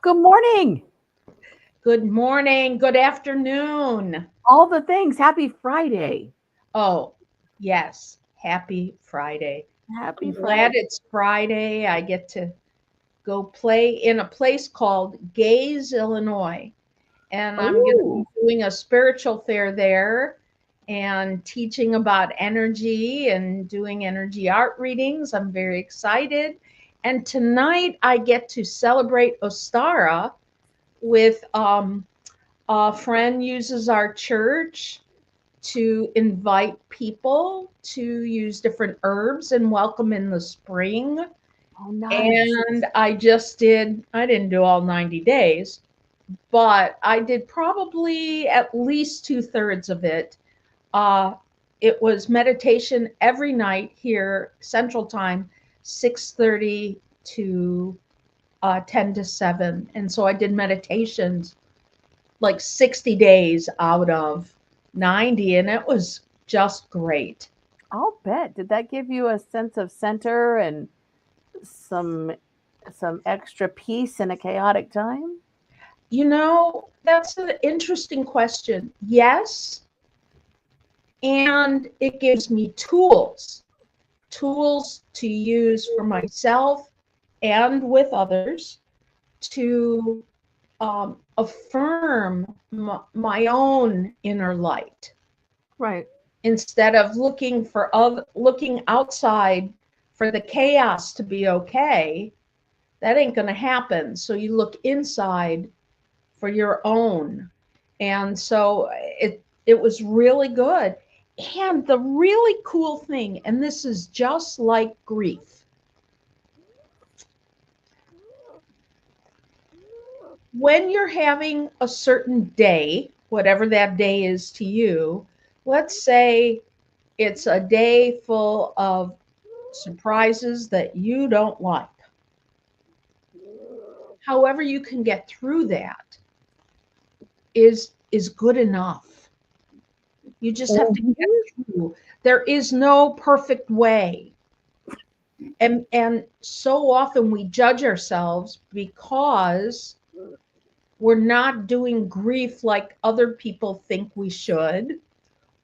Good morning. Good morning, good afternoon. All the things. Happy Friday. Oh, yes, happy Friday. Happy I'm glad Friday. it's Friday. I get to go play in a place called Gaze, Illinois. And I'm going to be Ooh. doing a spiritual fair there and teaching about energy and doing energy art readings. I'm very excited. And tonight I get to celebrate Ostara with a friend uses our church to invite people to use different herbs and welcome in the spring. Oh, nice. And I didn't do all 90 days, but I did probably at least two-thirds of it. Uh, it was meditation every night here, Central Time, 6:30 to 10 to 7. And so I did meditations like 60 days out of 90, and it was just great. I'll bet. Did that give you a sense of center and some some extra peace in a chaotic time? That's an interesting question. Yes, and it gives me tools to use for myself and with others to affirm my own inner light Right. instead of looking outside for the chaos to be okay. That ain't going to happen. So you look inside for your own. And so it was really good. And the really cool thing, and this is just like grief, when you're having a certain day, whatever that day is to you, let's say it's a day full of surprises that you don't like. However you can get through that is good enough. You just have to get Mhm. through. There is no perfect way. And so often we judge ourselves because we're not doing grief like other people think we should,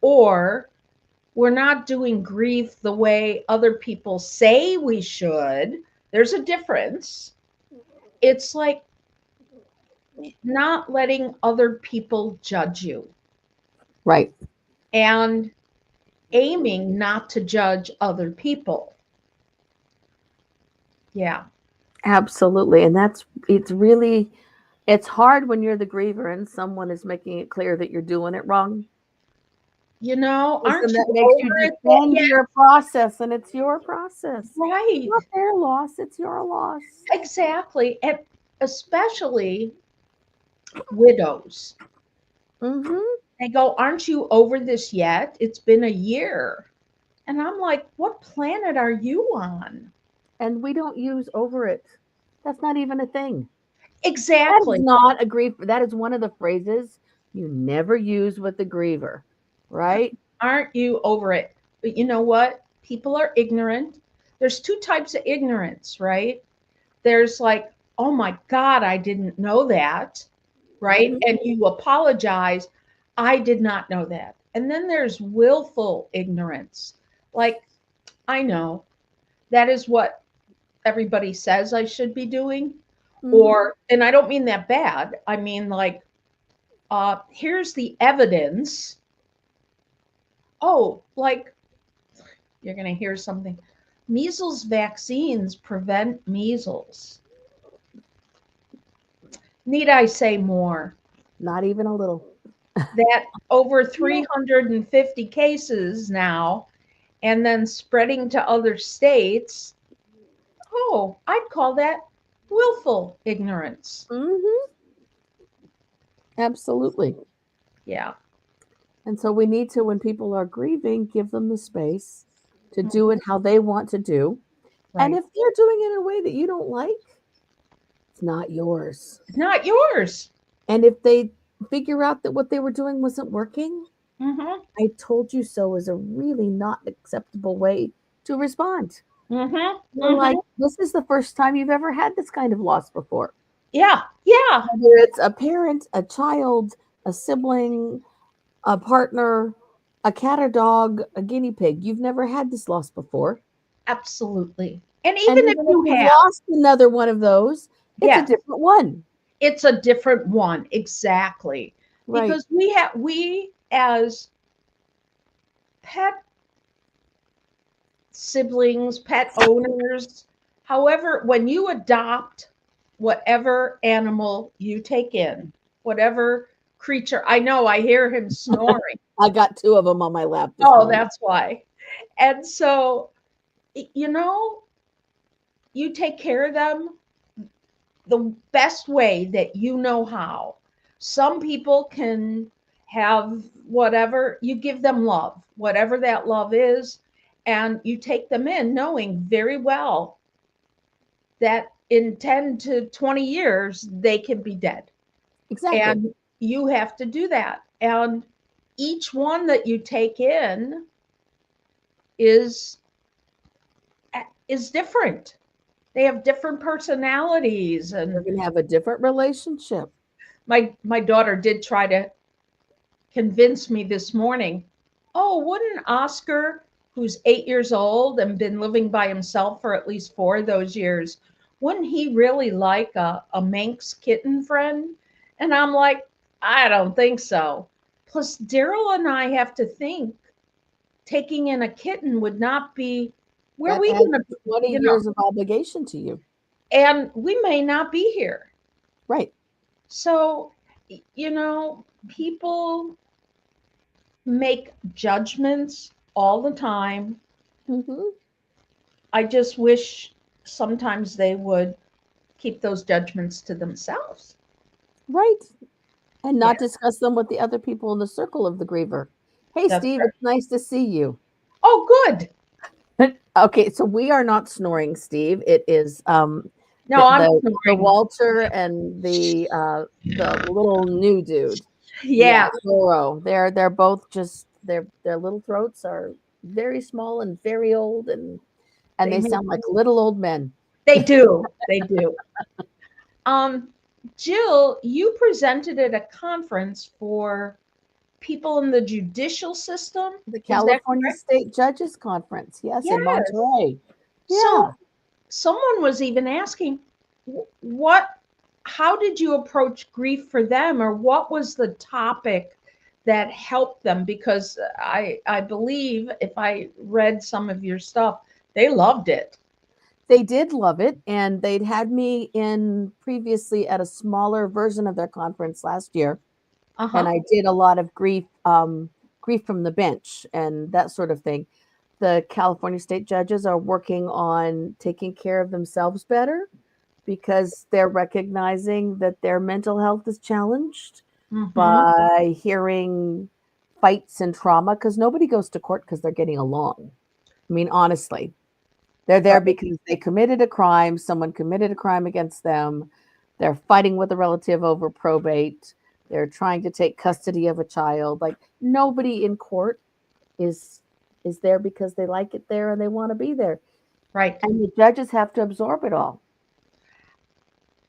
or we're not doing grief the way other people say we should. There's a difference. It's like not letting other people judge you Right. and aiming not to judge other people. Yeah. Absolutely. And it's hard when you're the griever and someone is making it clear that you're doing it wrong. Because then Aren't you that makes you over it? defend Yeah, your process, and it's your process. It's right. not their loss, it's your loss. Exactly. And especially widows. Hmm. They go, "Aren't you over this yet? It's been a year." And I'm like, "What planet are you on?" And we don't use over it. That's not even a thing. That is Exactly. not a grief. That is one of the phrases you never use with the griever, right? Aren't you over it? But you know what? People are ignorant. There's two types of ignorance, right? There's like, "Oh my God, I didn't know that." Right? Hmm. And you apologize. "I did not know that." And then there's willful ignorance. Like, I know that is what everybody says I should be doing. Hmm. And I don't mean that bad. I mean, like, here's the evidence. Oh, like, you're going to hear something. Measles vaccines prevent measles. Need I say more? Not even a little. That over 350 cases now, and then spreading to other states. Oh, I'd call that willful ignorance. Hmm. Absolutely. Yeah. And so we need to, when people are grieving, give them the space to do it how they want to do. And Right. if they're doing it in a way that you don't like, it's not yours. Not yours. And if they figure out that what they were doing wasn't working, Mm-hmm. I told you so is a really not acceptable way to respond. Mm-hmm. You're Mm-hmm. like, this is the first time you've ever had this kind of loss before. Yeah. Yeah. Whether it's a parent, a child, a sibling, a partner, a cat or dog, a guinea pig. You've never had this loss before. Absolutely. And And even if even if you you've have, lost another one of those, it's a yes, different one. it's a different one. Exactly. Right. Because we as pet siblings, pet owners, however, when you adopt whatever animal you take in, whatever creature, I know I hear him snoring. I got two of them on my lap this Oh, morning. that's why. And so, you know, you take care of them the best way that you know how. Some people can have whatever, you give them love, whatever that love is, and you take them in knowing very well that in 10 to 20 years they can be dead. Exactly. And you have to do that. And each one that you take in is is different. They have different personalities. They're And going to have a different relationship. my daughter did try to convinced me this morning, oh, wouldn't Oscar, who's 8 years old and been living by himself for at least 4 of those years, wouldn't he really like a Manx kitten friend? And I'm like, I don't think so. Plus, Daryl and I have to think taking in a kitten would not be where That we adds going to, 20 you know, years of obligation to you. and we may not be here. Right. So, people make judgments all the time. Hmm. I just wish sometimes they would keep those judgments to themselves. Right. And Yeah, not discuss them with the other people in the circle of the griever. Hey, that's Steve, right. it's nice to see you. Oh, good. Okay, so we are not snoring, Steve. It is No, I'm the snoring. Walter and the little new dude. Yeah, Yeah, Toro. They're both just their little throats are very small and very old and they they make, sound like little old men. they do. They do. Um, Jill, you presented at a conference for people in the judicial system. The Is that California correct? State Judges Conference, yes, in Yes. Monterey. Yeah. So someone was even asking, what, how did you approach grief for them, or what was the topic that helped them? Because I believe if I read some of your stuff, they loved it. They did love it, and they'd had me in previously at a smaller version of their conference last year, and Uh-huh. I did a lot of grief from the bench and that sort of thing. The California state judges are working on taking care of themselves better because they're recognizing that their mental health is challenged Mm-hmm. by hearing fights and trauma because nobody goes to court because they're getting along. I mean, honestly, they're there Right. because they committed a crime, someone committed a crime against them. They're fighting with a relative over probate. They're trying to take custody of a child. Like nobody in court is is there because they like it there and they want to be there. Right. And the judges have to absorb it all.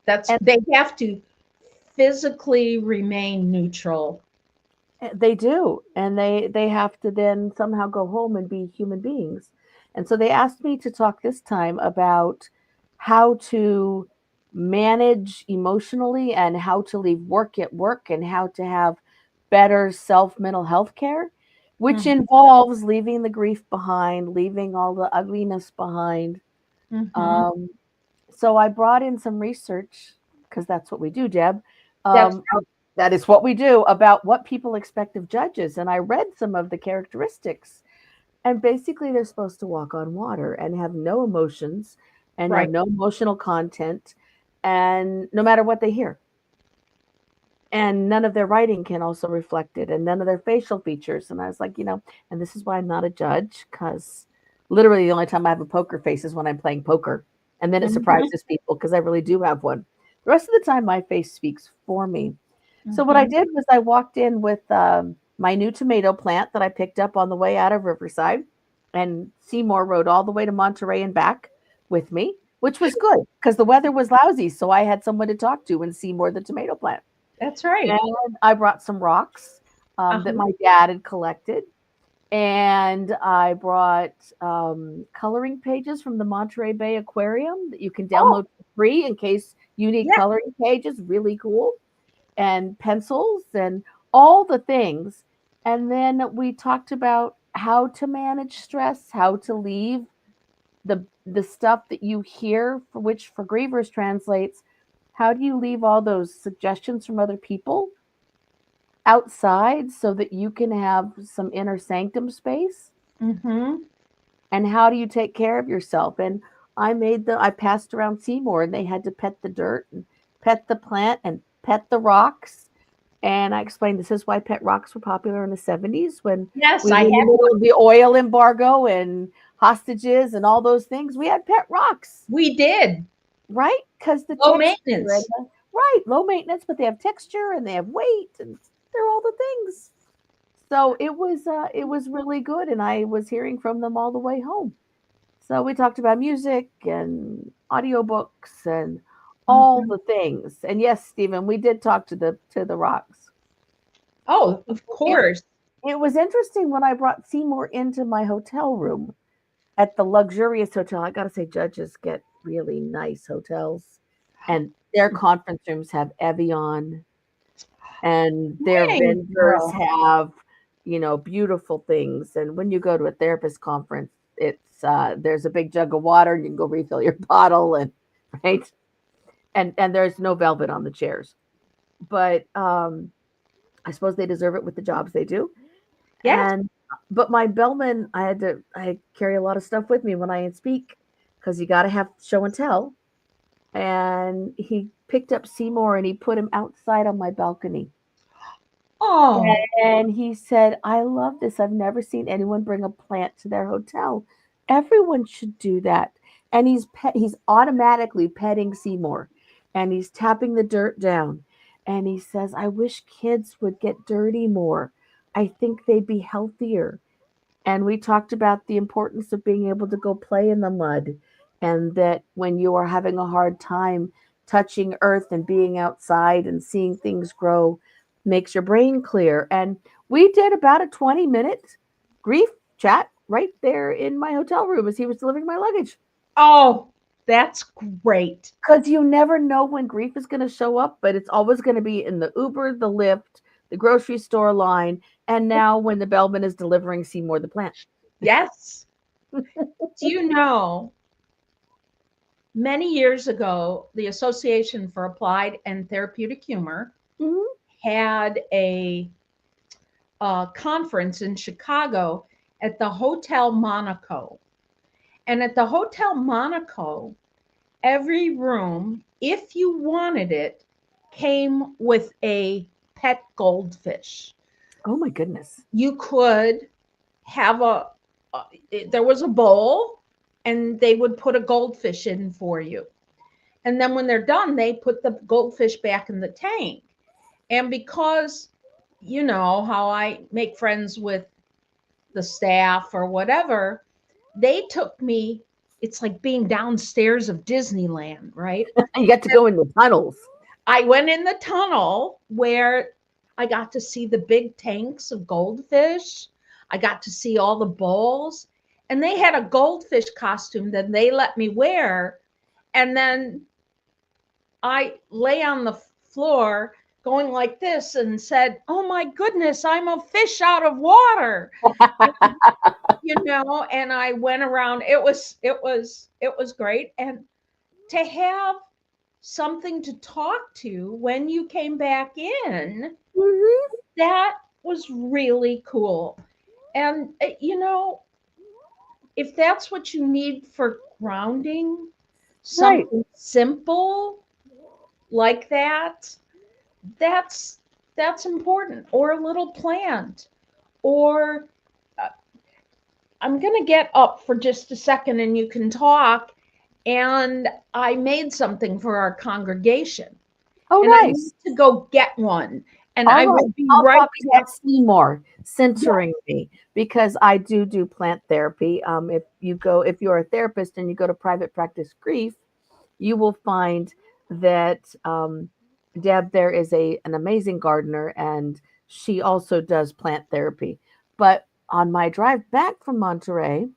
That's, And they have to physically remain neutral. they do. And they have to then somehow go home and be human beings. And so they asked me to talk this time about how to manage emotionally and how to leave work at work and how to have better self mental health care, which Mm-hmm. involves leaving the grief behind, leaving all the ugliness behind. Mm-hmm. Um, so I brought in some research because that's what we do, Deb. That's Um, that is what we do about what people expect of judges. And I read some of the characteristics. And basically, they're supposed to walk on water and have no emotions and have right. no emotional content, and no matter what they hear. And none of their writing can also reflect it, and none of their facial features. And I was like, and this is why I'm not a judge, because literally the only time I have a poker face is when I'm playing poker. And then it Mm-hmm. surprises people because I really do have one. The rest of the time, my face speaks for me. So what I Mm-hmm. did was I walked in with my new tomato plant that I picked up on the way out of Riverside, and Seymour rode all the way to Monterey and back with me. which was good because the weather was lousy. So I had someone to talk to in Seymour, the tomato plant. That's right. And I brought some rocks that Uh-huh. my dad had collected. And I brought coloring pages from the Monterey Bay Aquarium that you can Oh, download for free in case you need yeah. coloring pages. Really cool. And pencils and all the things. And then we talked about how to manage stress, how to leave the stuff that you hear, for which for grievers translates, how do you leave all those suggestions from other people outside so that you can have some inner sanctum space? Mm-hmm. And how do you take care of yourself? And I passed around Seymour and they had to pet the dirt and pet the plant and pet the rocks. And I explained this is why pet rocks were popular in the 70s when Yes, we I were in the had. middle of the oil embargo and hostages and all those things. We had pet rocks, We did. right? Because the Low texture and maintenance. right, low maintenance, but they have texture and they have weight and they're all the things. So it was really good, and I was hearing from them all the way home. So we talked about music and audiobooks and all Mhm. the things. And yes, Stephen, we did talk to the rocks. Oh, of It course. it was interesting when I brought Seymour into my hotel room at the luxurious hotel. I gotta say, judges get really nice hotels, and their conference rooms have Evian, and their Dang, vendors girl. have, beautiful things. And when you go to a therapist conference, it's there's a big jug of water, and you can go refill your bottle, and right, and there's no velvet on the chairs, but I suppose they deserve it with the jobs they do. Yes. And but my bellman, I carry a lot of stuff with me when I speak because you got to have show and tell. And he picked up Seymour and he put him outside on my balcony. Oh, And he said, I love this. I've never seen anyone bring a plant to their hotel. Everyone should do that. And he's automatically petting Seymour and he's tapping the dirt down. And he says, I wish kids would get dirty more. I think they'd be healthier. And we talked about the importance of being able to go play in the mud, and that when you are having a hard time touching earth and being outside and seeing things grow makes your brain clear. And we did about a 20-minute grief chat right there in my hotel room as he was delivering my luggage. oh, that's great. Because you never know when grief is going to show up, but it's always going to be in the Uber, the Lyft, the grocery store line, and now when the bellman is delivering Seymour the plant. Yes. Do you know, many years ago, the Association for Applied and Therapeutic Humor Mhm. had a conference in Chicago at the Hotel Monaco. And at the Hotel Monaco, every room, if you wanted it, came with a pet goldfish. Oh my goodness. You could have there was a bowl and they would put a goldfish in for you. And then when they're done, they put the goldfish back in the tank. And because you know how I make friends with the staff or whatever, they took me. It's like being downstairs of Disneyland, right? You got to go in the tunnels. I went in the tunnel where I got to see the big tanks of goldfish. I got to see all the bowls. And they had a goldfish costume that they let me wear. And then I lay on the floor going like this and said, "Oh my goodness, I'm a fish out of water." And I went around. It was great. And to have something to talk to when you came back in, Mhm. that was really cool. And if that's what you need for grounding, Right. something simple like that's that's important. Or a little plant. Or uh, I'm going to get up for just a second and you can talk. And I made something for our congregation Oh, and I need nice. to go get one. And All I right. will be I'll right talk back. about Seymour Yeah. centering me because I do plant therapy. If you're a therapist and you go to private practice grief, you will find that Deb there is an amazing gardener, and she also does plant therapy. But on my drive back from Monterey,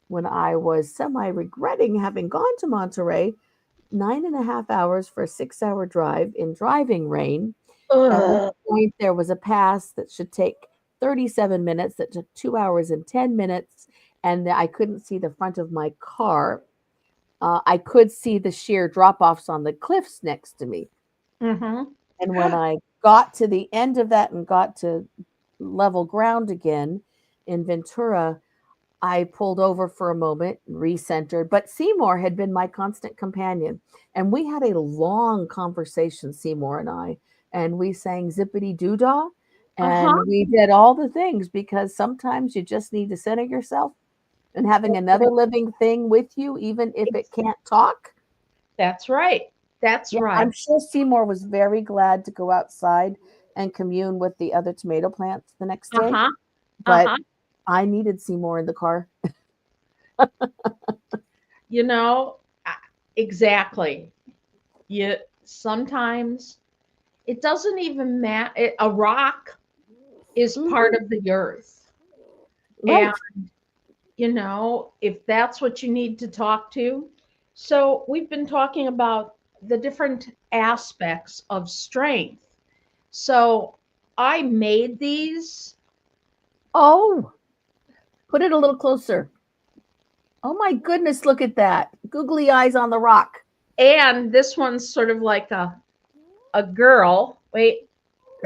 when I was semi regretting having gone to Monterey, 9.5 hours for a 6 hour drive in driving rain. At one Ugh. point, there was a pass that should take 37 minutes that took 2 hours and 10 minutes, and I couldn't see the front of my car. I could see the sheer drop offs on the cliffs next to me. Mm-hmm. And when I got to the end of that and got to level ground again in Ventura, I pulled over for a moment, recentered, but Seymour had been my constant companion. And we had a long conversation, Seymour and we sang Zippity Doo Dah, Uh-huh. and we did all the things because sometimes you just need to center yourself and having another living thing with you, even if it can't talk. That's right. That's Yeah, I'm right. sure Seymour was very glad to go outside and commune with the other tomato plants the next day, Uh-huh. but Uh-huh. I needed Seymour in the car. You know, uh, exactly. You sometimes it doesn't even matter. A rock is part Mhm. of the earth. And, Right. if that's what you need to talk to. So we've been talking about the different aspects of strength. So I made these, Oh, put it a little closer. Oh my goodness, look at that. Googly eyes on the rock. and this one's sort of like a girl. Wait,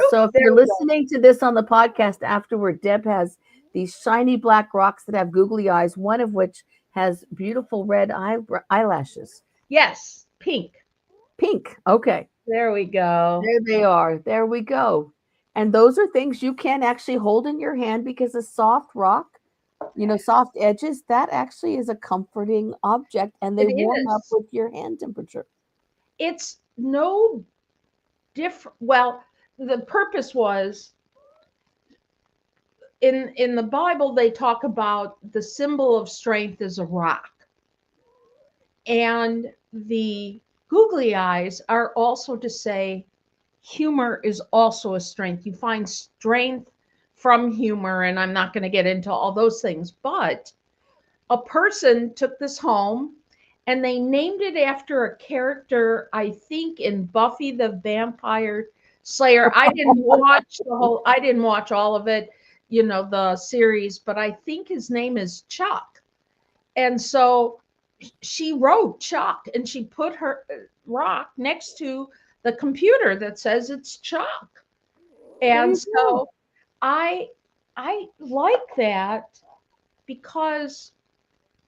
So if there you're we go. listening to this on the podcast afterward, Deb has these shiny black rocks that have googly eyes, one of which has beautiful red eyelashes. Yes, pink. Pink. Okay. There we go. There they are. There we go. And those are things you can actually hold in your hand because a soft rock, soft edges, that actually is a comforting object and they It warm up is. with your hand temperature. It's no different. Well, the purpose was in the Bible they talk about the symbol of strength is a rock. And the googly eyes are also to say humor is also a strength. You find strength from humor, and I'm not going to get into all those things, but a person took this home and they named it after a character, I think, in Buffy the Vampire Slayer. I didn't watch all of it, the series, but I think his name is Chuck. And so she wrote Chuck and she put her rock next to the computer that says it's Chuck. There And you go. so I I like that because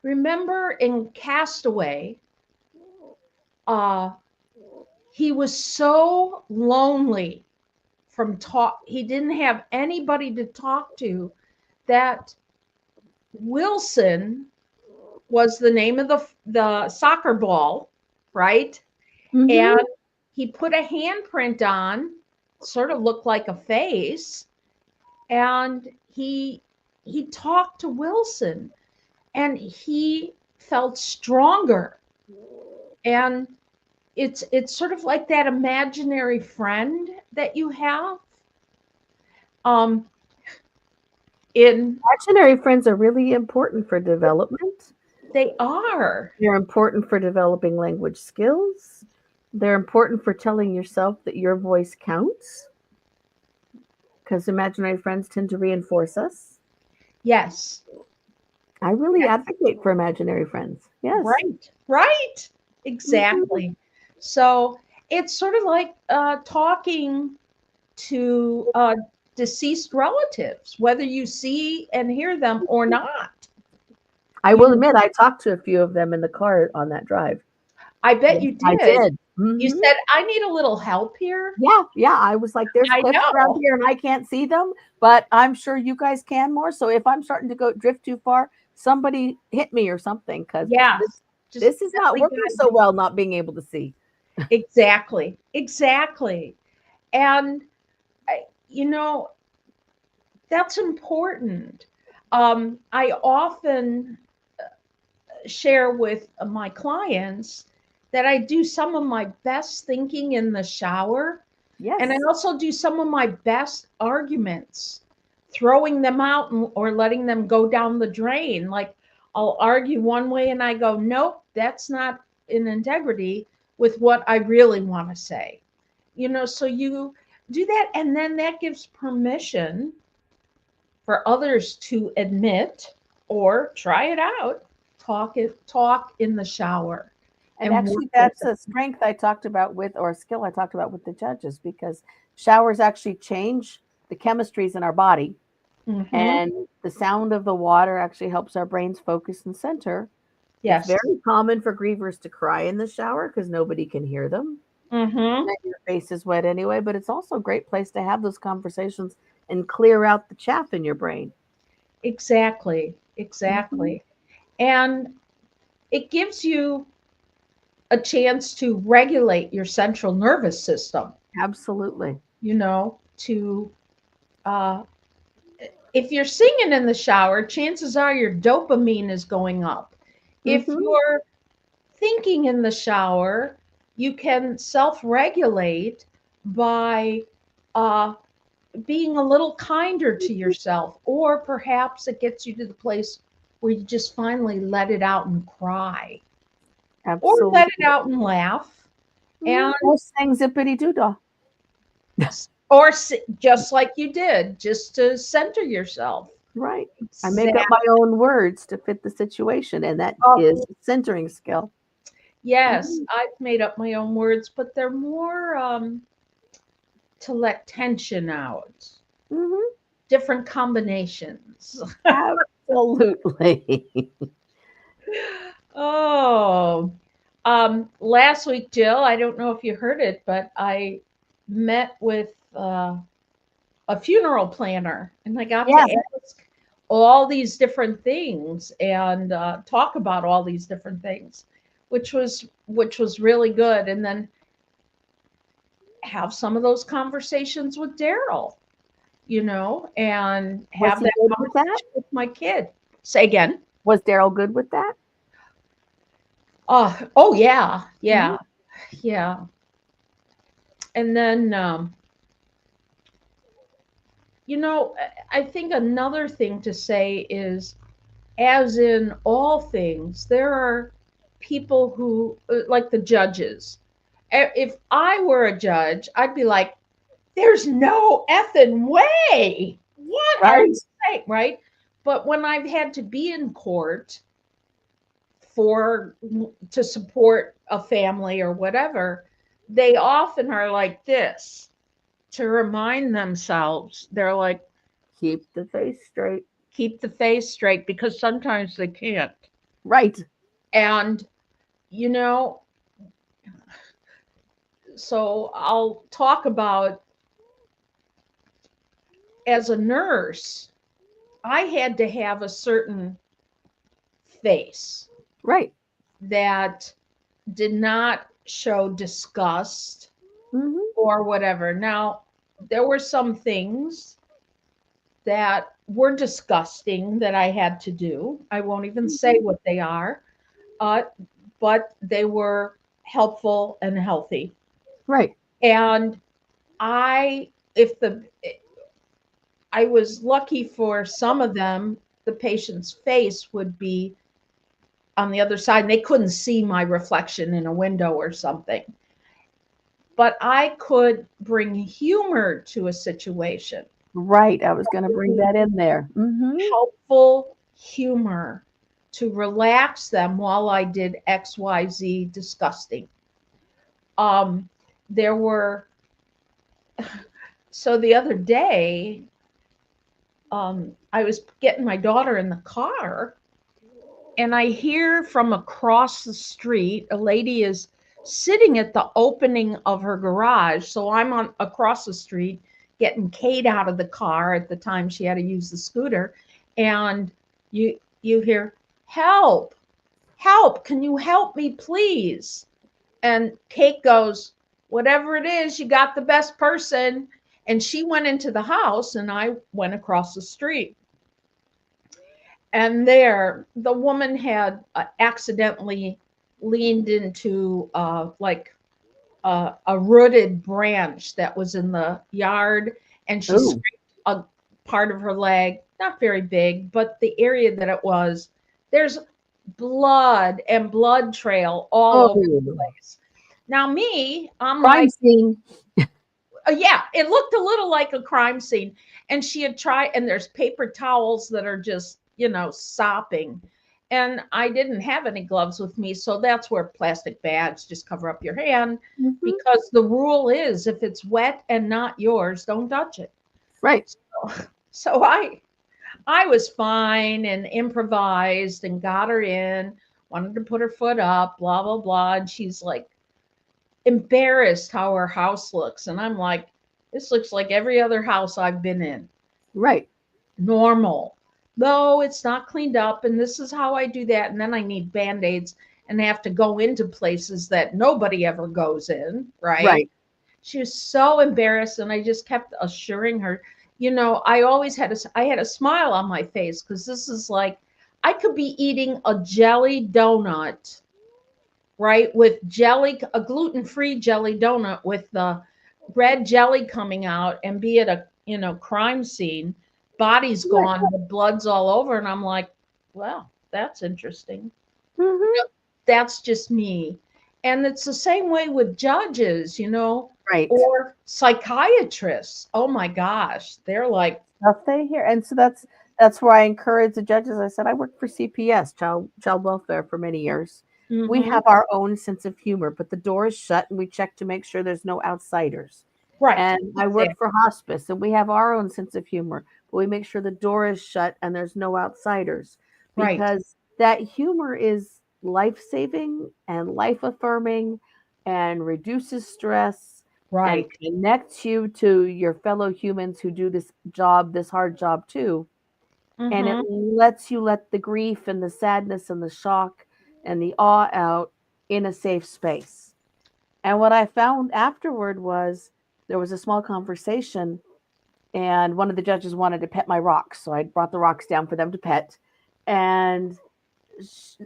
remember in Castaway, uh, he was so lonely from talk. He didn't have anybody to talk to. That Wilson was the name of the soccer ball, right? And Hmm. he put a handprint on, sort of looked like a face, and he talked to Wilson, and he felt stronger. And it's sort of like that imaginary friend that you have. Um, in Imaginary friends are really important for development. They are. They're important for developing language skills. They're important for telling yourself that your voice counts because imaginary friends tend to reinforce us. Yes. I really Yes. advocate for imaginary friends. Yes. Right. Right. Mhm. Exactly. So it's sort of like talking to deceased relatives, whether you see and hear them or not. I will You, admit, I talked to a few of them in the car on that drive. I bet Yes, you I did. did. You Hmm. said, I need a little help here. Yeah, yeah. I was like, there's I cliffs around know. here and I can't see them, but I'm sure you guys can more. So if I'm starting to go drift too far, somebody hit me or something because this, Yes. Just this is not gently working guide so me. well, not being able to see. Exactly. Exactly. And, I- you know, that's important. I often share with my clients that I do some of my best thinking in the shower. Yes. And I also do some of my best arguments, throwing them out or letting them go down the drain. Like I'll argue one way and I go, nope, that's not in integrity with what I really want to say. So you do that, and then that gives permission for others to admit or try it out, talk in the shower. And actually, that's a strength I talked about or a skill I talked about with the judges, because showers actually change the chemistries in our body. Mm-hmm. And the sound of the water actually helps our brains focus and center. Yes. It's very common for grievers to cry in the shower because nobody can hear them. Mm-hmm. Your face is wet anyway, but it's also a great place to have those conversations and clear out the chaff in your brain. Exactly. Mm-hmm. And it gives you a chance to regulate your central nervous system. Absolutely. If you're singing in the shower, chances are your dopamine is going up. Mm-hmm. If you're thinking in the shower, you can self-regulate by being a little kinder to yourself, or perhaps it gets you to the place where you just finally let it out and cry. Absolutely. Or let it out and laugh. And sing zippity doo dah. Or just like you did, just to center yourself. Right. I make up my own words to fit the situation, and that is a centering skill. Yes, mm-hmm. I've made up my own words, but they're more to let tension out. Mm-hmm. Different combinations. Absolutely. Last week, Jill, I don't know if you heard it, but I met with a funeral planner, and I got to ask all these different things and talk about all these different things, which was really good. And then have some of those conversations with Daryl, and have that conversation with my kid. Say again. Was Daryl good with that? Oh yeah. Mm-hmm. Yeah. And then, I think another thing to say is, as in all things, there are people who, like the judges. If I were a judge, I'd be like, there's no effing way. What are you saying? Right? But when I've had to be in court to support a family or whatever, they often are like this to remind themselves. They're like, keep the face straight. Keep the face straight, because sometimes they can't. Right. And, so I'll talk about, as a nurse, I had to have a certain face. Right. That did not show disgust, mm-hmm. or whatever. Now, there were some things that were disgusting that I had to do. I won't even mm-hmm. say what they are, but they were helpful and healthy. Right. And I was lucky for some of them, the patient's face would be on the other side, and they couldn't see my reflection in a window or something. But I could bring humor to a situation. Right. I was going to bring that in there. Mm-hmm. Helpful humor to relax them while I did XYZ disgusting. There were, so the other day, I was getting my daughter in the car, and I hear from across the street, a lady is sitting at the opening of her garage. So I'm across the street getting Kate out of the car. At the time she had to use the scooter. And you hear, help, can you help me, please? And Kate goes, whatever it is, you got the best person. And she went into the house, and I went across the street. And there, the woman had accidentally leaned into like a rooted branch that was in the yard, and she Oh, scraped a part of her leg, not very big, but the area that it was, there's blood and blood trail all over the oh, place. Now, me, I'm crime like, scene. yeah, it looked a little like a crime scene. And she had tried, and there's paper towels that are just, sopping. And I didn't have any gloves with me. So that's where plastic bags just cover up your hand, Mhm. because the rule is if it's wet and not yours, don't touch it. Right. So I was fine and improvised and got her in, wanted to put her foot up, blah, blah, blah. And she's like embarrassed how her house looks. And I'm like, this looks like every other house I've been in. Right. Normal. No, it's not cleaned up. And this is how I do that. And then I need band aids and have to go into places that nobody ever goes in. Right. Right. She was so embarrassed. And I just kept assuring her, I always had a smile on my face, because this is like, I could be eating a jelly donut, right? With jelly, a gluten-free jelly donut with the red jelly coming out, and be at a, crime scene, body's Right. gone, the blood's all over. And I'm like, well, that's interesting. Hmm. That's just me. And it's the same way with judges, Right. or psychiatrists. Oh my gosh. They're like, Stuff they hear, and so that's where I encourage the judges. I said I worked for CPS, child welfare, for many years. We mm-hmm, have our own sense of humor, but the door is shut, and we check to make sure there's no outsiders. right. And I Exactly. work for hospice, and we have our own sense of humor, but we make sure the door is shut and there's no outsiders, Right. because that humor is life saving and life affirming and reduces stress and Right. connects you to your fellow humans who do this job, this hard job too. And it Mm-hmm. lets you let the grief and the sadness and the shock and the awe out in a safe space. And what I found afterward was there was a small conversation, and one of the judges wanted to pet my rocks. So I brought the rocks down for them to pet. And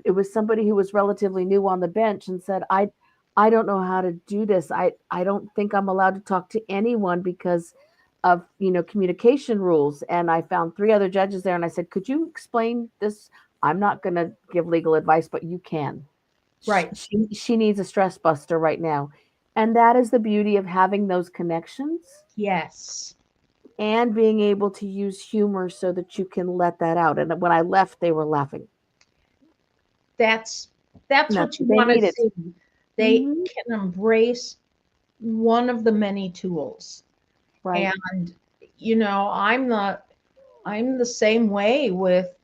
it was somebody who was relatively new on the bench and said, I don't know how to do this. I don't think I'm allowed to talk to anyone because of communication rules. And I found three other judges there, and I said, could you explain this? I'm not going to give legal advice, but you can. Right. She needs a stress buster right now. And that is the beauty of having those connections Yes. and being able to use humor so that you can let that out. And when I left, they were laughing. That's And that's that's what you what they want to needed. see. They Hmm. can embrace one of the many tools. Right. And I'm the same way with,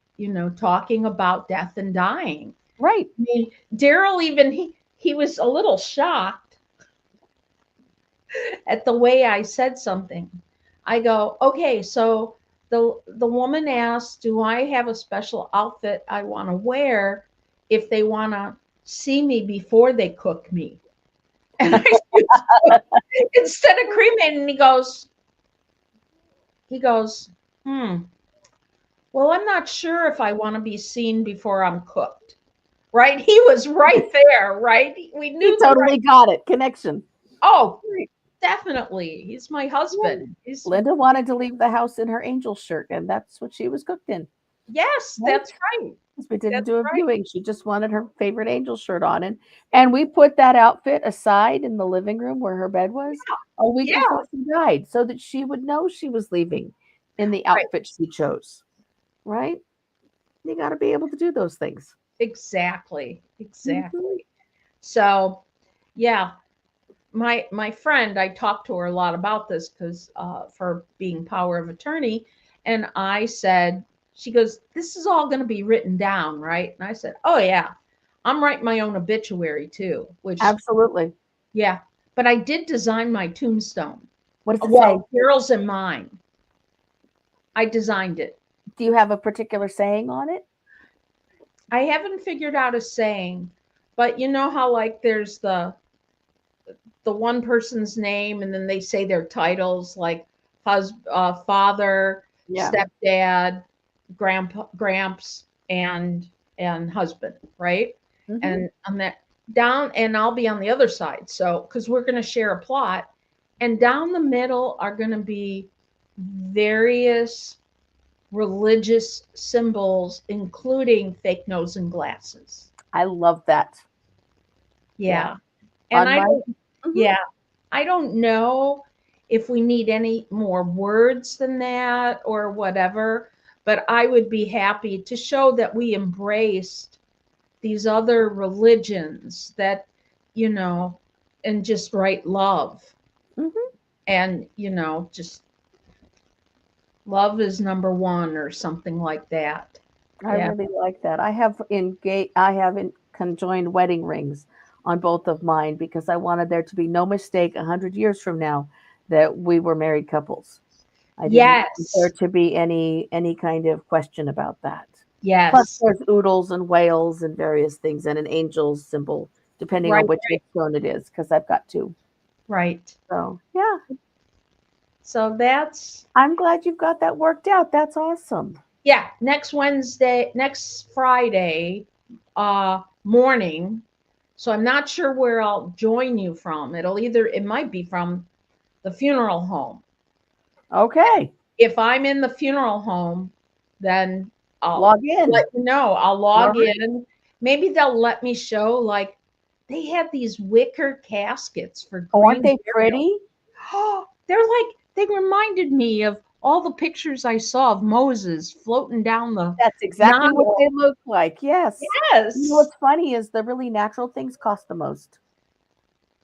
talking about death and dying. Right. I mean, Daryl, even he was a little shocked at the way I said something. I go, okay, so the woman asked, do I have a special outfit I want to wear if they want to see me before they cook me? And I just, instead of cremating, he goes, well, I'm not sure if I want to be seen before I'm cooked. Right? He was right there, right? We He knew the right. totally got it. Connection. Oh, Right. definitely. He's my Yeah. husband. He's Linda wanted to leave the house in her angel shirt, and that's what she was cooked in. yes, Right? that's right. Because we didn't That's do a right. viewing. She just wanted her favorite angel shirt on. And we put that outfit aside in the living room where her bed was a week Yeah, before she died so that she would know she was leaving in the right. outfit she chose. Right? You got to be able to do those things. Exactly. Mhm. Exactly. So, yeah, my friend, I talked to her a lot about this, because for being power of attorney, and I said, she goes, this is all going to be written down, right? And I said, oh yeah, I'm writing my own obituary too, which, Absolutely. yeah, but I did design my tombstone. What does it say? Well, Carol's in mine. I designed it. Do you have a particular saying on it? I haven't figured out a saying, but you know how like there's the one person's name, and then they say their titles, like father, Yeah. stepdad, grandpa, gramps, and husband, right? Hmm. And on that, down, and I'll be on the other side. So, because we're going to share a plot, and down the middle are going to be various religious symbols, including fake nose and glasses. I love that. Yeah. And On I my don't, Mhm. yeah, I don't know if we need any more words than that or whatever, but I would be happy to show that we embraced these other religions that, you know, and just write love. Mhm. And, just love is number one or something like that. I Yeah. really like that. I have conjoined wedding rings on both of mine because I wanted there to be no mistake 100 years from now that we were married couples. I didn't want there Yes. to be any kind of question about that. Plus, Yes. there's oodles and whales and various things, and an angel's symbol, depending on Right. which stone it is, because I've got two. Right. So, yeah, So that's, I'm glad you've got that worked out. That's awesome. yeah, next Friday morning. So I'm not sure where I'll join you from. It might be from the funeral home. Okay, If I'm in the funeral home, then I'll log in. let you know. I'll All log right. in. Maybe they'll let me show, like, they have these wicker caskets for Oh, aren't green they burial. pretty? Oh, they reminded me of all the pictures I saw of Moses floating down the That's exactly what Nile. they look like. Yes. You know Yes. what's funny is the really natural things cost the most.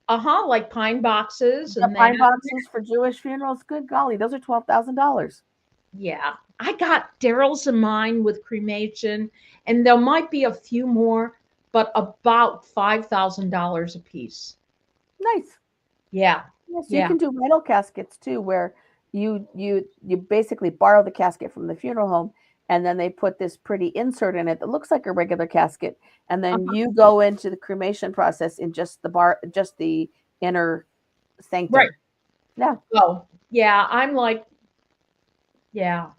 Uh-huh, like pine boxes The and that. pine boxes for Jewish funerals, good golly, those are $12,000. Yeah. I got Daryl's in mine with cremation, and there might be a few more, but about $5,000 a piece. Nice. Yeah. Yes, you Yeah. can do rental caskets too, where you basically borrow the casket from the funeral home, and then they put this pretty insert in it that looks like a regular casket, and then Uh-huh. you go into the cremation process in just the inner Right. sanctum. Yeah. Oh, yeah. I'm like, yeah.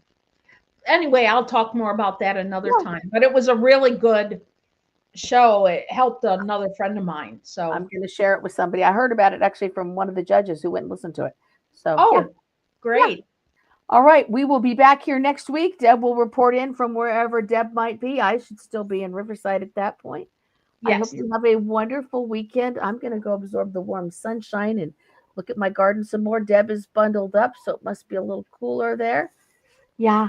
Anyway, I'll talk more about that another Yeah. time. But it was a really good show. It helped another friend of mine. I'm So, going to share it with somebody. I heard about it actually from one of the judges who went and listened to it. So, yeah. oh, Yeah. great. All right. We will be back here next week. Deb will report in from wherever Deb might be. I should still be in Riverside at that point. I hope Yes. you have a wonderful weekend. I'm going to go absorb the warm sunshine and look at my garden some more. Deb is bundled up, so it must be a little cooler there. Yeah.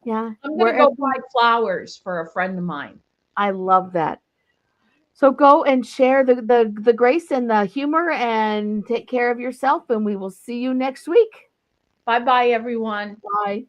Yeah. I'm going to Wherever go buy flowers for a friend of mine. I love that. So go and share the grace and the humor and take care of yourself, and we will see you next week. Bye bye, everyone. Bye.